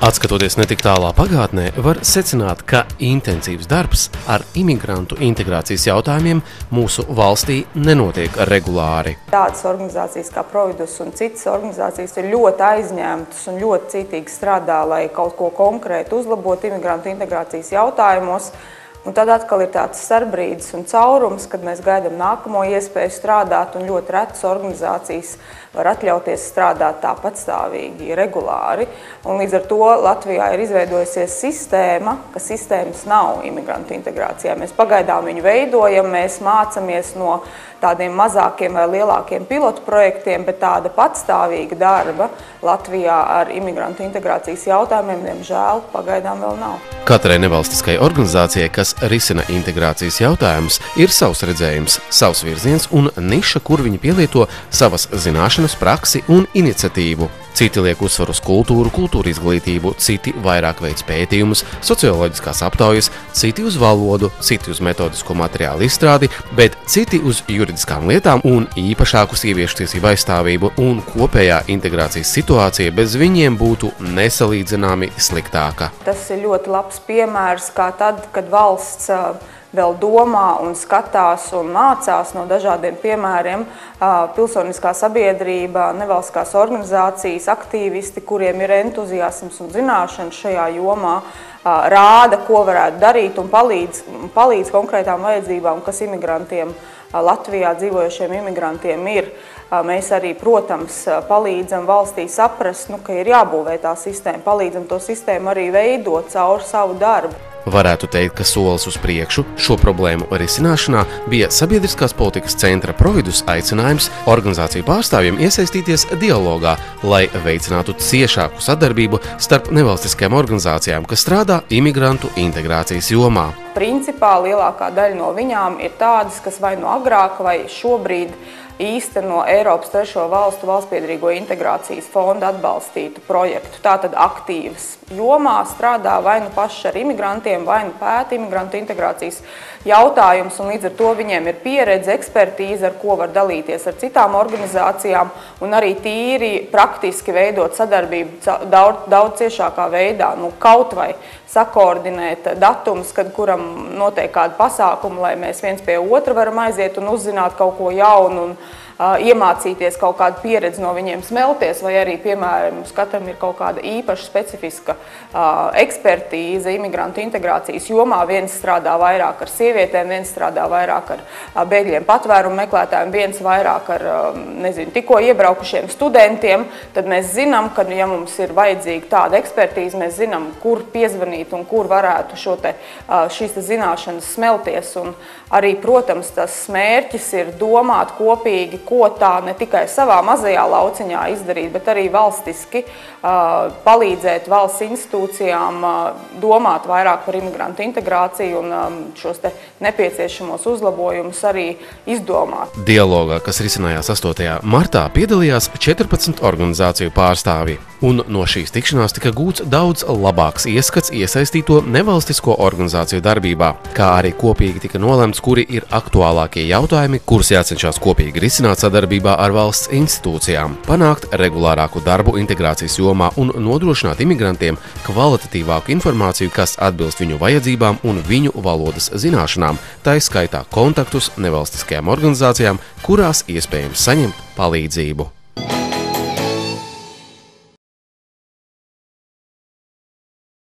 Atskatoties netik tālā pagātnē, var secināt, ka intensīvs darbs ar imigrantu integrācijas jautājumiem mūsu valstī nenotiek regulāri. Tādas organizācijas kā Providus un citas organizācijas ir ļoti aizņemtas un ļoti cītīgi strādā, lai kaut ko konkrētu uzlabotu imigrantu integrācijas jautājumos. Un tad atkal ir tāds sarbrīdis un caurums, kad mēs gaidām nākamo iespēju strādāt, un ļoti retas organizācijas var atļauties strādāt tā patstāvīgi, regulāri. Un līdz ar to Latvijā ir izveidojusies sistēma, ka sistēmas nav imigrantu integrācijā. Mēs pagaidām viņu veidojam, mēs mācamies no tādiem mazākiem vai lielākiem pilotu projektiem, bet tāda patstāvīga darba Latvijā ar imigrantu integrācijas jautājumiem, diemžēl, pagaidām vēl nav. Katrai nevalstiskai organizācijai, kas risina integrācijas jautājumus, ir savs redzējums, savs virziens un niša, kur viņi pielieto savas zināšanas, praksi un iniciatīvu. Citi liek uzsvaru uz kultūru, kultūra izglītību, citi vairāk veids pētījumus, socioloģiskās aptaujas, citi uz valodu, citi uz metodisko materiālu izstrādi, bet citi uz juridiskām lietām un īpašāku sieviešu tiesību aizstāvību, un kopējā integrācijas situācija bez viņiem būtu nesalīdzināmi sliktāka. Tas ir ļoti labs piemērs, kā tad, kad valsts vēl domā un skatās un mācās no dažādiem piemēriem, pilsoniskā sabiedrība, nevalstiskās organizācijas, aktīvisti, kuriem ir entuziasms un zināšanas šajā jomā, rāda, ko varētu darīt un palīdz konkrētām vajadzībām, kas imigrantiem, Latvijā dzīvojošiem imigrantiem ir. Mēs arī, protams, palīdzam valstī saprast, ka ir jābūvē tā sistēma, palīdzam to sistēmu arī veidot caur savu darbu. Varētu teikt, ka solis uz priekšu šo problēmu risināšanā bija Sabiedriskās politikas centra Providus aicinājums organizāciju pārstāvjiem iesaistīties dialogā, lai veicinātu ciešāku sadarbību starp nevalstiskajām organizācijām, kas strādā imigrantu integrācijas jomā. Principā lielākā daļa no viņām ir tādas, kas vai no agrāk vai šobrīd īsteno Eiropas trešo valstu valstspiedrīgo integrācijas fonda atbalstītu projektu. Tātad aktīvas jomā strādā vai nu paši ar imigrantiem, vai nu pēta imigrantu integrācijas jautājumus, un līdz ar to viņiem ir pieredze, ekspertīze, ar ko var dalīties ar citām organizācijām, un arī tīri praktiski veidot sadarbību daudz ciešākā veidā, kaut vai sakoordinēt datumus, kad kuram notiek kāda pasākuma, lai mēs viens pie otra varam aiziet un uzzināt kaut ko jaunu un iemācīties kaut kādu pieredzi no viņiem smelties, vai arī, piemēram, katram ir kaut kāda īpaša specifiska ekspertīze imigrantu integrācijas jomā. Viens strādā vairāk ar sievietēm, viens strādā vairāk ar bēgļiem patvērumu meklētājiem, viens vairāk ar, tikko iebraukušiem studentiem. Tad mēs zinām, ka, ja mums ir vajadzīga tāda ekspertīze, mēs zinām, kur piezvanīt un kur varētu šīs zināšanas smelties. Un arī, protams, tas mērķis ir domāt kopīgi, ko tā ne tikai savā mazajā lauciņā izdarīt, bet arī valstiski palīdzēt valsts institūcijām domāt vairāk par imigrantu integrāciju un šos nepieciešamos uzlabojumus arī izdomāt. Dialogā, kas risinājās 8. martā, piedalījās 14 organizāciju pārstāvji, un no šīs tikšanās tika gūts daudz labāks ieskats iesaistīto nevalstisko organizāciju darbībā, kā arī kopīgi tika nolemts, kuri ir aktuālākie jautājumi, kurus jācenšas kopīgi risināt sadarbībā ar valsts institūcijām, panākt regulārāku darbu integrācijas jomā un nodrošināt imigrantiem kvalitatīvāku informāciju, kas atbilst viņu vajadzībām un viņu valodas zināšanām, tā izskaitā kontaktus nevalstiskajām organizācijām, kurās iespējams saņemt palīdzību.